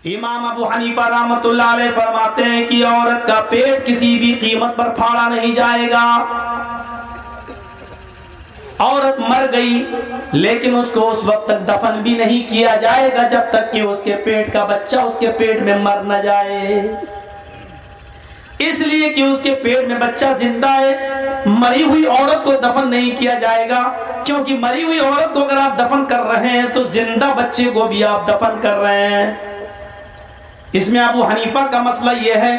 इमाम अबू हनीफा रहमतुल्लाह अलैह फरमाते हैं कि औरत का पेट किसी भी कीमत पर फाड़ा नहीं जाएगा। औरत मर गई लेकिन उसको उस वक्त तक दफन भी नहीं किया जाएगा जब तक कि उसके पेट का बच्चा उसके पेट में मर न जाए, इसलिए कि उसके पेट में बच्चा जिंदा है। मरी हुई औरत को दफन नहीं किया जाएगा, क्योंकि मरी हुई औरत को अगर आप दफन कर रहे हैं तो जिंदा बच्चे को भी आप दफन कर रहे हैं। इसमें अबू हनीफा का मसला यह है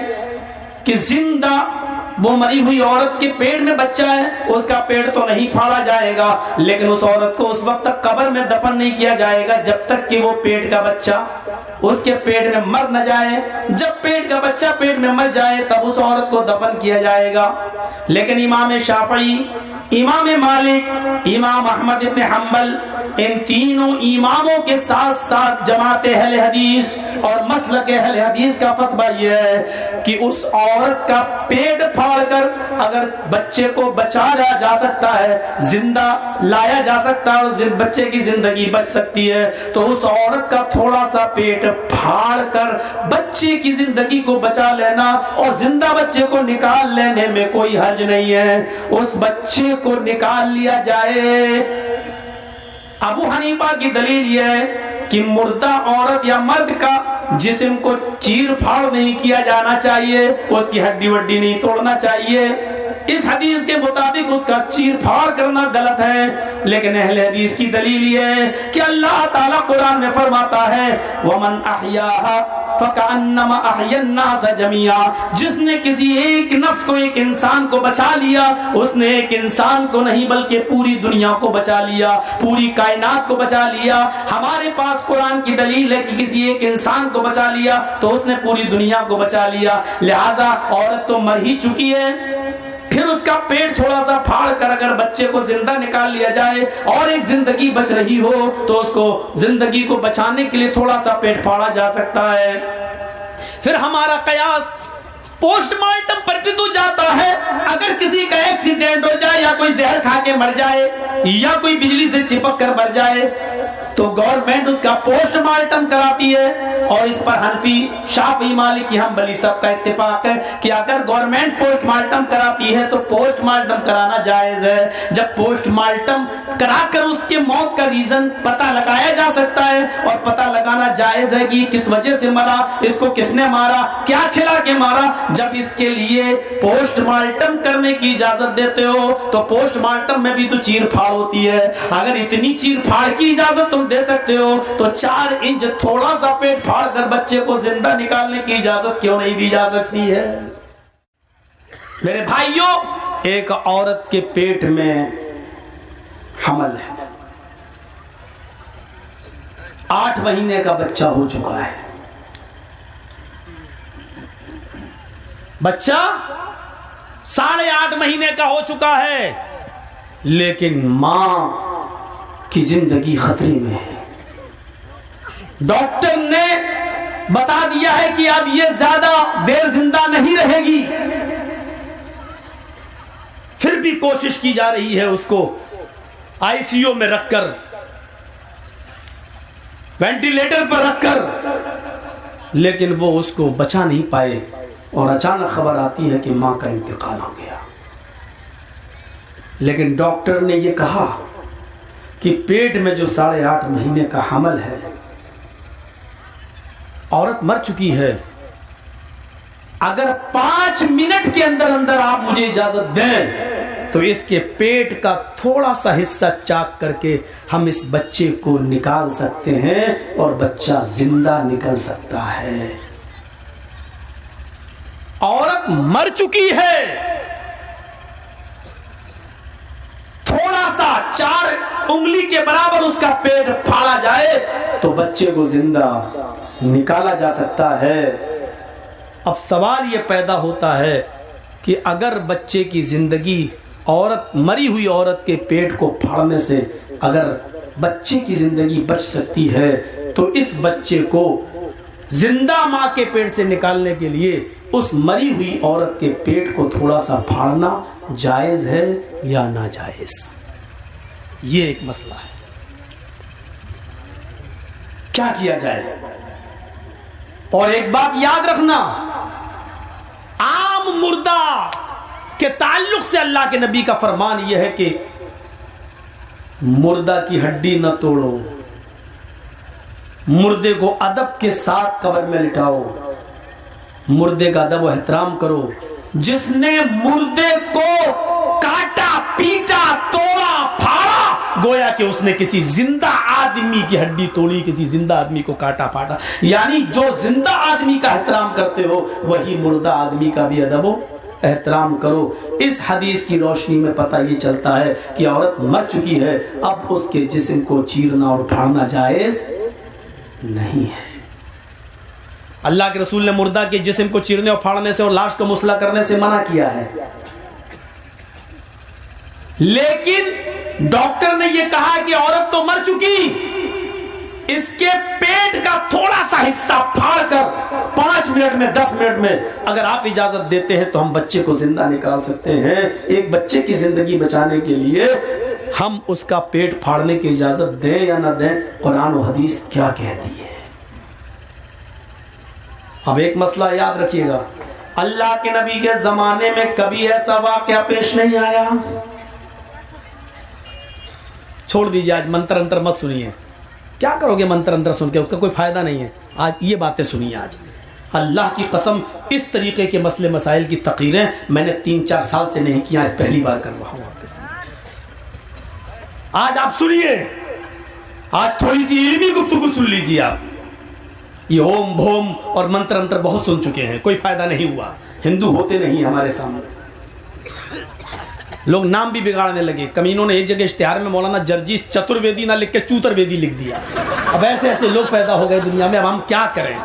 कि जिंदा वो मरी हुई औरत के पेट में बच्चा है, उसका पेट तो नहीं फाड़ा जाएगा, लेकिन उस औरत को उस वक्त तक कब्र में दफन नहीं किया जाएगा जब तक कि वो पेट का बच्चा उसके पेट में मर न जाए। जब पेट का बच्चा पेट में मर जाए तब उस औरत को दफन किया जाएगा। लेकिन इमाम शाफई, इमाम मालिक, इमाम अहमद इब्न हम्बल, इन तीनों इमामों के साथ साथ जमात अहले हदीस और मसलक अहले हदीस का फतवा यह है कि उस औरत का पेट फाड़कर अगर बच्चे को बचाया जा सकता है, जिंदा लाया जा सकता है और बच्चे की जिंदगी बच सकती है, तो उस औरत का थोड़ा सा पेट फाड़कर बच्चे की जिंदगी को बचा लेना और जिंदा बच्चे को निकाल लेने में कोई हर्ज नहीं है। उस बच्चे को निकाल लिया जाए। अबू हनीफा की दलील यह है कि मुर्दा औरत या मर्द का जिस्म को चीर फाड़ नहीं किया जाना चाहिए, उसकी हड्डी वड्डी नहीं तोड़ना चाहिए। इस हदीस के मुताबिक उसका चीर फाड़ करना गलत है, लेकिन अहले हदीस की दलील ये है कि अल्लाह ताला कुरान में फरमाता है वमन अहयाहा फकअन्नमा अहयन्नास जमीआ, जिसने किसी एक नफ्स को, एक इंसान को बचा लिया, उसने एक इंसान को नहीं बल्कि पूरी दुनिया को बचा लिया, पूरी कायनात को बचा लिया। हमारे पास कुरान की दलील है कि किसी एक इंसान को बचा लिया तो उसने पूरी दुनिया को बचा लिया। लिहाजा औरत तो मर ही चुकी है, फिर उसका पेट थोड़ा सा फाड़ कर अगर बच्चे को जिंदा निकाल लिया जाए और एक जिंदगी बच रही हो तो उसको जिंदगी को बचाने के लिए थोड़ा सा पेट फाड़ा जा सकता है। फिर हमारा कयास पोस्टमार्टम पर भी तो जाता है। अगर किसी का एक्सीडेंट हो जाए या कोई जहर खा के मर जाए या कोई बिजली से चिपक कर मर जाए तो गवर्नमेंट उसका पोस्टमार्टम कराती है। और इस पर हनफी, शाफी, मालिकी, हम्बली सबका इत्तेफाक है कि अगर गवर्नमेंट पोस्टमार्टम कराती है तो पोस्टमार्टम कराना जायज है। जब पोस्टमार्टम कराकर उसके मौत का रीजन पता लगाया जा सकता है और पता लगाना जायज है कि किस वजह से मरा, इसको किसने मारा, क्या खिला के मारा, जब इसके लिए पोस्टमार्टम करने की इजाजत देते हो तो पोस्टमार्टम में भी तो चीर फाड़ होती है। अगर इतनी चीर फाड़ की इजाजत तुम दे सकते हो तो 4 इंच थोड़ा सा पेट फाड़ कर बच्चे को जिंदा निकालने की इजाजत क्यों नहीं दी जा सकती है? मेरे भाइयों, एक औरत के पेट में हमल है, 8 महीने का बच्चा हो चुका है। बच्चा 8.5 महीने का हो चुका है, लेकिन मां की जिंदगी खतरे में है। डॉक्टर ने बता दिया है कि अब ये ज्यादा देर जिंदा नहीं रहेगी, फिर भी कोशिश की जा रही है उसको आईसीयू में रखकर, वेंटिलेटर पर रखकर, लेकिन वो उसको बचा नहीं पाए और अचानक खबर आती है कि मां का इंतकाल हो गया। लेकिन डॉक्टर ने ये कहा कि पेट में जो 8.5 महीने का हमल है, औरत मर चुकी है, अगर 5 मिनट के अंदर अंदर आप मुझे इजाजत दें तो इसके पेट का थोड़ा सा हिस्सा चाक करके हम इस बच्चे को निकाल सकते हैं और बच्चा जिंदा निकल सकता है। औरत मर चुकी है, थोड़ा सा 4 उंगली के बराबर उसका पेट फाड़ा जाए तो बच्चे को जिंदा निकाला जा सकता है। अब सवाल यह पैदा होता है कि अगर बच्चे की जिंदगी, औरत, मरी हुई औरत के पेट को फाड़ने से अगर बच्चे की जिंदगी बच सकती है तो इस बच्चे को जिंदा मां के पेट से निकालने के लिए उस मरी हुई औरत के पेट को थोड़ा सा फाड़ना जायज है या नाजायज? ये एक मसला है। क्या किया जाए? और एक बात याद रखना, आम मुर्दा के ताल्लुक से अल्लाह के नबी का फरमान यह है कि मुर्दा की हड्डी न तोड़ो, मुर्दे को अदब के साथ कब्र में लिटाओ, मुर्दे का अदब व एहतराम करो। जिसने मुर्दे को काटा, पीटा, तोड़ा, फाड़ा, गोया कि उसने किसी जिंदा आदमी की हड्डी तोड़ी, किसी जिंदा आदमी को काटा फाड़ा। यानी जो जिंदा आदमी का एहतराम करते हो वही मुर्दा आदमी का भी अदब एहतराम करो। इस हदीस की रोशनी में पता ये चलता है कि औरत मर चुकी है, अब उसके जिस्म को चीरना और उठाना जायज नहीं है। अल्लाह के रसूल ने मुर्दा के जिस्म को चीरने और फाड़ने से और लाश को मुसला करने से मना किया है, लेकिन डॉक्टर ने यह कहा कि औरत तो मर चुकी, इसके पेट का थोड़ा सा हिस्सा फाड़कर 5 मिनट में 10 मिनट में अगर आप इजाजत देते हैं तो हम बच्चे को जिंदा निकाल सकते हैं। एक बच्चे की जिंदगी बचाने के लिए हम उसका पेट फाड़ने की इजाजत दें या ना दें, कुरान और हदीस क्या कहती है। अब एक मसला याद रखिएगा, अल्लाह के नबी के जमाने में कभी ऐसा वाकया पेश नहीं आया। छोड़ दीजिए, आज मंत्र अंतर मत सुनिए, क्या करोगे मंत्र अंतर सुन के, उसका कोई फायदा नहीं है। आज ये बातें सुनिए। आज अल्लाह की कसम, इस तरीके के मसले मसाइल की तकरीरें मैंने 3-4 साल से नहीं की, आज पहली बार कर रहा हूं आपके साथ। आज आप सुनिए, आज थोड़ी सी इल्मी गुफ्तगू सुन लीजिए आप। ये ओम भोम और मंत्र अंतर बहुत सुन चुके हैं, कोई फायदा नहीं हुआ। हिंदू होते नहीं हमारे सामने, लोग नाम भी बिगाड़ने लगे। कमीनों ने एक जगह इश्तिहार में मौलाना जर्जीस चतुर्वेदी ना लिख के चूतरवेदी लिख दिया। अब ऐसे ऐसे लोग पैदा हो गए दुनिया में, अब हम क्या करें।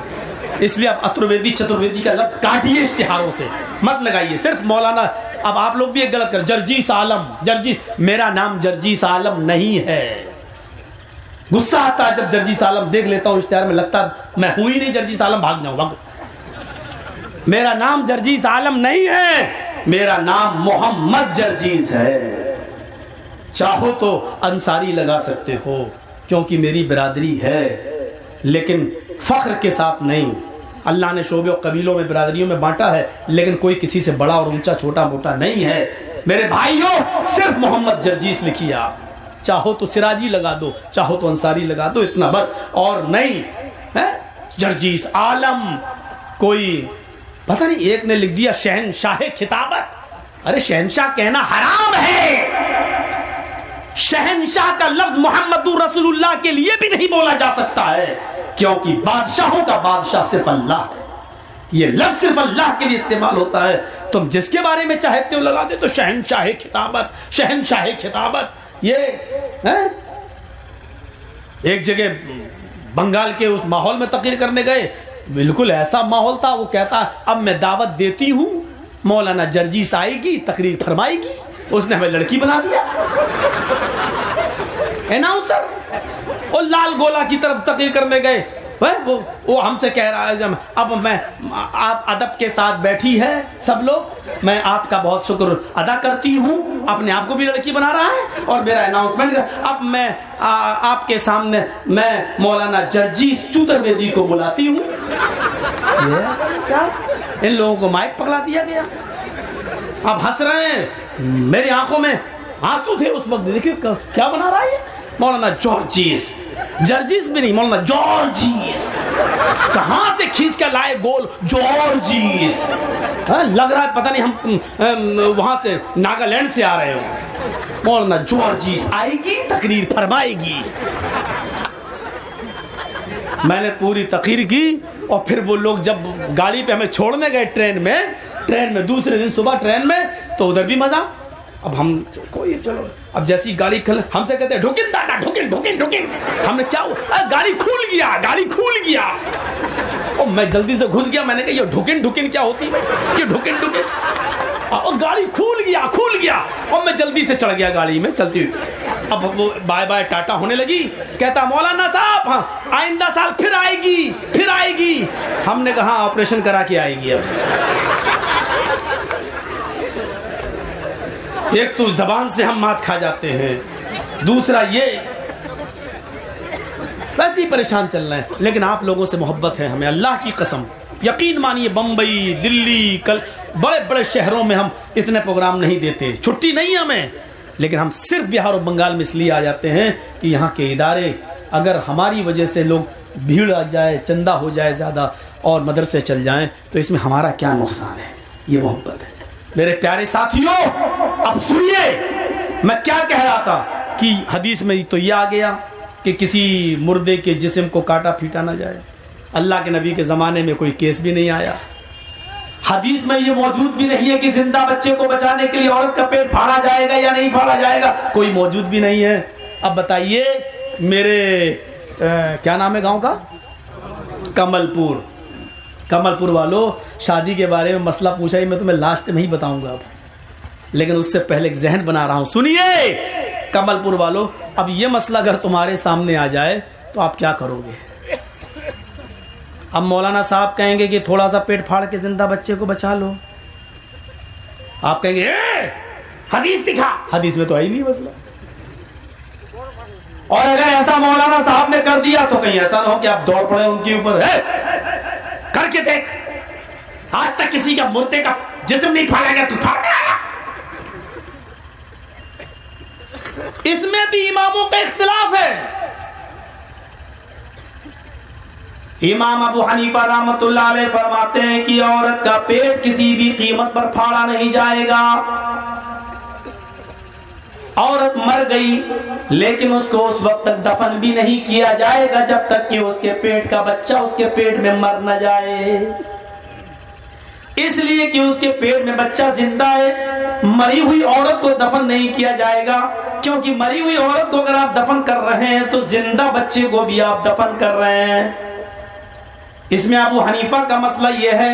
इसलिए अब अतुर्वेदी चतुर्वेदी का लफ्ज काटिए, इश्तिहारों से मत लगाइए। सिर्फ मौलाना, अब आप लोग भी एक गलत कर, जर्जीस आलम, जर्जीस, मेरा नाम जर्जीस आलम नहीं है। गुस्सा आता है जब जर्जीस आलम देख लेता हूं इश्तिहार में, लगता मैं हुई नहीं जर्जीस आलम, भाग जाऊं। मेरा नाम जर्जीस आलम नहीं है, मेरा नाम मोहम्मद जर्जीस है। चाहो तो अंसारी लगा सकते हो क्योंकि मेरी बिरादरी है, लेकिन फख्र के साथ नहीं। अल्लाह ने शोबे और कबीलों में, बिरादरियों में बांटा है, लेकिन कोई किसी से बड़ा और ऊंचा छोटा मोटा नहीं है। मेरे भाइयों, सिर्फ मोहम्मद जर्जीस लिखिए आप। चाहो तो सिराजी लगा दो, चाहो तो अंसारी लगा दो, इतना बस, और नहीं है जर्जीस आलम। कोई पता नहीं, एक ने लिख दिया शहनशाह खिताबत। अरे शहनशाह कहना हराम है। शहनशाह का लफ्ज मोहम्मदुर रसूलुल्लाह के लिए भी नहीं बोला जा सकता है, क्योंकि बादशाहों का बादशाह सिर्फ अल्लाह है। ये लफ्ज सिर्फ अल्लाह के लिए इस्तेमाल होता है। तुम जिसके बारे में चाहते हो लगा दे तो शहनशाह खिताबत, शहनशाह खिताबत। ये है? एक जगह बंगाल के उस माहौल में तकरीर करने गए, बिल्कुल ऐसा माहौल था। वो कहता अब मैं दावत देती हूं, मौलाना जर्जीस आएगी, तकरीर फरमाएगी। उसने हमें लड़की बना दिया, अनाउंसर। और लाल गोला की तरफ तकरीर करने गए, वो हमसे कह रहा है अब मैं, आप अदब के साथ बैठी है सब लोग, मैं आपका बहुत शुक्र अदा करती हूँ। अपने आप को भी लड़की बना रहा है और मेरा अनाउंसमेंट। अब मैं आपके सामने मैं मौलाना जर्जीस चूतरवेदी को बुलाती हूँ। क्या इन लोगों को माइक पकड़ा दिया गया, अब हंस रहे हैं। मेरी आंखों में आंसू थे उस वक्त। देखिए क्या बना रहा है मौलाना जर्जीस, जर्जीस भी नहीं, मौलाना जॉर्जीस। कहां से खींच कर लाए गोल जॉर्जीस। लग रहा है पता नहीं हम वहां से नागालैंड से आ रहे हो। मौलाना जॉर्जीस आएगी, तकरीर फरमाएगी। मैंने पूरी तकरीर की और फिर वो लोग जब गाड़ी पे हमें छोड़ने गए ट्रेन में दूसरे दिन सुबह ट्रेन में, तो उधर भी मजा। अब हम कोई चलो, अब जैसी गाड़ी खल हमसे कहते हैं ढुकिन दादा, ढुकिन ढुकिन ढुकिन। हमने क्या हुआ, गाड़ी खुल गया। और मैं जल्दी से घुस गया। मैंने कहा ये ढुकिन ढुकिन क्या होती है, ये ढुकिन ढुकिन। और गाड़ी खुल गया और मैं जल्दी से चढ़ गया गाड़ी में चलती हुई। अब वो बाय बाय टाटा होने लगी। कहता मौलाना साहब, हाँ आइंदा साल फिर आएगी। हमने कहा ऑपरेशन करा के आएगी। अब एक तो जबान से हम मात खा जाते हैं, दूसरा ये वैसे ही परेशान चल रहे हैं, लेकिन आप लोगों से मोहब्बत है हमें, अल्लाह की कसम। यकीन मानिए बम्बई, दिल्ली, कल बड़े बड़े शहरों में हम इतने प्रोग्राम नहीं देते, छुट्टी नहीं हमें, लेकिन हम सिर्फ बिहार और बंगाल में इसलिए आ जाते हैं कि यहाँ के इदारे, अगर हमारी वजह से लोग भीड़ आ जाए, चंदा हो जाए ज़्यादा और मदरसे चल जाएं, तो इसमें हमारा क्या नुकसान है। ये मोहब्बत है मेरे प्यारे साथियों। अब सुनिए मैं क्या कह रहा था कि हदीस में तो ये आ गया कि किसी मुर्दे के जिस्म को काटा फीटा ना जाए। अल्लाह के नबी के ज़माने में कोई केस भी नहीं आया। हदीस में ये मौजूद भी नहीं है कि जिंदा बच्चे को बचाने के लिए औरत का पेट फाड़ा जाएगा या नहीं फाड़ा जाएगा, कोई मौजूद भी नहीं है। अब बताइए मेरे क्या नाम है गांव का? कमलपुर। कमलपुर वालों, शादी के बारे में मसला पूछा ही, मैं तुम्हें लास्ट में ही बताऊंगा अब, लेकिन उससे पहले एक जहन बना रहा हूं। सुनिए कमलपुर वालों, अब ये मसला अगर तुम्हारे सामने आ जाए तो आप क्या करोगे? अब मौलाना साहब कहेंगे कि थोड़ा सा पेट फाड़ के जिंदा बच्चे को बचा लो, आप कहेंगे हदीस दिखा, हदीस में तो है ही नहीं मसला। और अगर ऐसा मौलाना साहब ने कर दिया तो कहीं ऐसा ना हो कि आप दौड़ पड़े उनके ऊपर, करके देख, आज तक किसी का मुर्दे का जिस्म नहीं फाड़ा गया, तू फाड़ गया। इसमें भी इमामों का इख्तिलाफ है। इमाम अबू हनीफा रहमतुल्लाह अलैह फरमाते हैं कि औरत का पेट किसी भी कीमत पर फाड़ा नहीं जाएगा। औरत मर गई लेकिन उसको उस वक्त तक दफन भी नहीं किया जाएगा जब तक कि उसके पेट का बच्चा उसके पेट में मर न जाए, इसलिए कि उसके पेट में बच्चा जिंदा है। मरी हुई औरत को दफन नहीं किया जाएगा, क्योंकि मरी हुई औरत को अगर आप दफन कर रहे हैं तो जिंदा बच्चे को भी आप दफन कर रहे हैं। इसमें अबू हनीफा का मसला यह है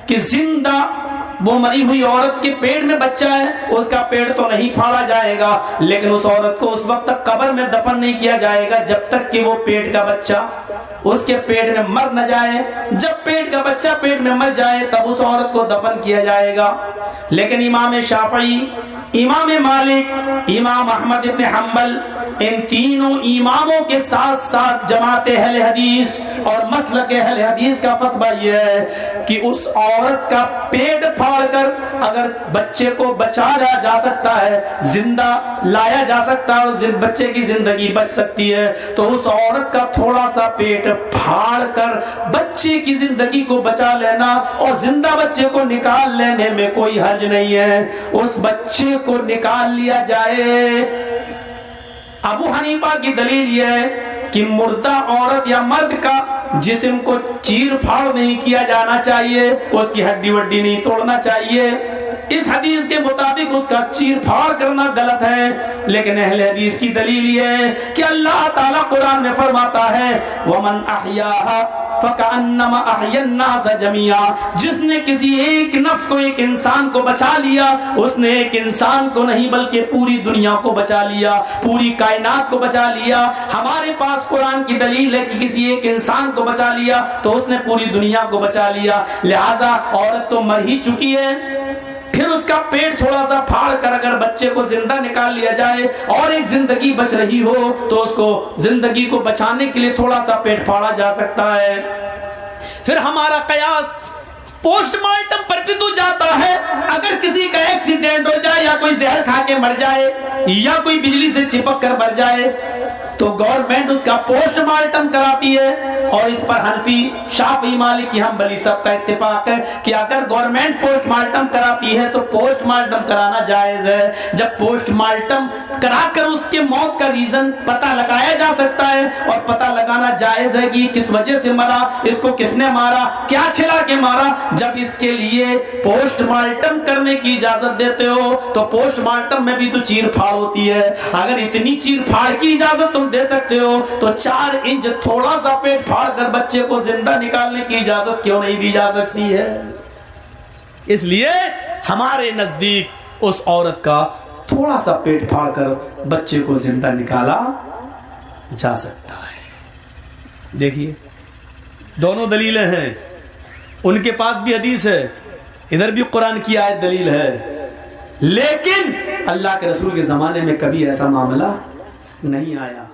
कि जिंदा वो मरी हुई औरत के पेट में बच्चा है, उसका पेट तो नहीं फाड़ा जाएगा, लेकिन उस औरत को उस वक्त तक कब्र में दफन नहीं किया जाएगा जब तक कि वो पेट का बच्चा उसके पेट में मर न जाए। जब पेट का बच्चा पेट में मर जाए तब उस औरत को दफन किया जाएगा। लेकिन इमाम शाफई, इमाम मालिक, इमाम अहमद इब्न हंबल, इन तीनों इमामों के साथ साथ जमात अहले हदीस और मसलक अहले हदीस का फतवा यह है कि उस औरत का पेट फाड़कर अगर बच्चे को बचाया जा सकता है, जिंदा लाया जा सकता है और बच्चे की जिंदगी बच सकती है, तो उस औरत का थोड़ा सा पेट फाड़कर बच्चे की जिंदगी को बचा लेना और जिंदा बच्चे को निकाल लेने में कोई हर्ज नहीं है। उस बच्चे को निकाल लिया जाए। अबू हनीफा की दलील यह है कि मुर्दा औरत या मर्द का जिस्म को चीर फाड़ नहीं किया जाना चाहिए, उसकी हड्डी वड्डी नहीं तोड़ना चाहिए। इस हदीस के मुताबिक उसका चीर फाड़ करना गलत है, लेकिन अहले हदीस की दलील ये है कि अल्लाह ताला कुरान में फरमाता है वमन अहयाहा फकअन्नमा अहयन्नास जमीआ, जिसने किसी एक नफ्स को, एक इंसान को बचा लिया, उसने एक इंसान को नहीं बल्कि पूरी दुनिया को बचा लिया, पूरी कायनात को बचा लिया। हमारे पास कुरान की दलील है कि किसी एक इंसान को बचा लिया तो उसने पूरी दुनिया को बचा लिया। लिहाजा औरत तो मर ही चुकी है, फिर उसका पेट थोड़ा सा फाड़ कर अगर बच्चे को जिंदा निकाल लिया जाए और एक जिंदगी बच रही हो तो उसको जिंदगी को बचाने के लिए थोड़ा सा पेट फाड़ा जा सकता है। फिर हमारा कयास पोस्टमार्टम पर भी तो जाता है। अगर किसी का एक्सीडेंट हो जाए या कोई जहर खा के मर जाए या कोई बिजली से चिपक कर मर जाए तो गवर्नमेंट उसका पोस्टमार्टम कराती है। और इस पर हनफी, शाफी, मालिकी, हम्बली सबका इत्तेफाक है कि अगर गवर्नमेंट पोस्टमार्टम कराती है तो पोस्टमार्टम कराना जायज है। जब पोस्टमार्टम कराकर उसके मौत का रीजन पता लगाया जा सकता है और पता लगाना जायज है कि किस वजह से मरा, इसको किसने मारा, क्या खिला के मारा, जब इसके लिए पोस्टमार्टम करने की इजाजत देते हो तो पोस्टमार्टम में भी तो चीर फाड़ होती है। अगर इतनी चीर फाड़ की इजाजत तुम दे सकते हो तो 4 इंच थोड़ा सा पेट फाड़ कर बच्चे को जिंदा निकालने की इजाजत क्यों नहीं दी जा सकती है? इसलिए हमारे नजदीक उस औरत का थोड़ा सा पेट फाड़ कर बच्चे को जिंदा निकाला जा सकता है। देखिए दोनों दलीलें हैं, उनके पास भी हदीस है, इधर भी कुरान की आयत दलील है, लेकिन अल्लाह के रसूल के जमाने में कभी ऐसा मामला नहीं आया।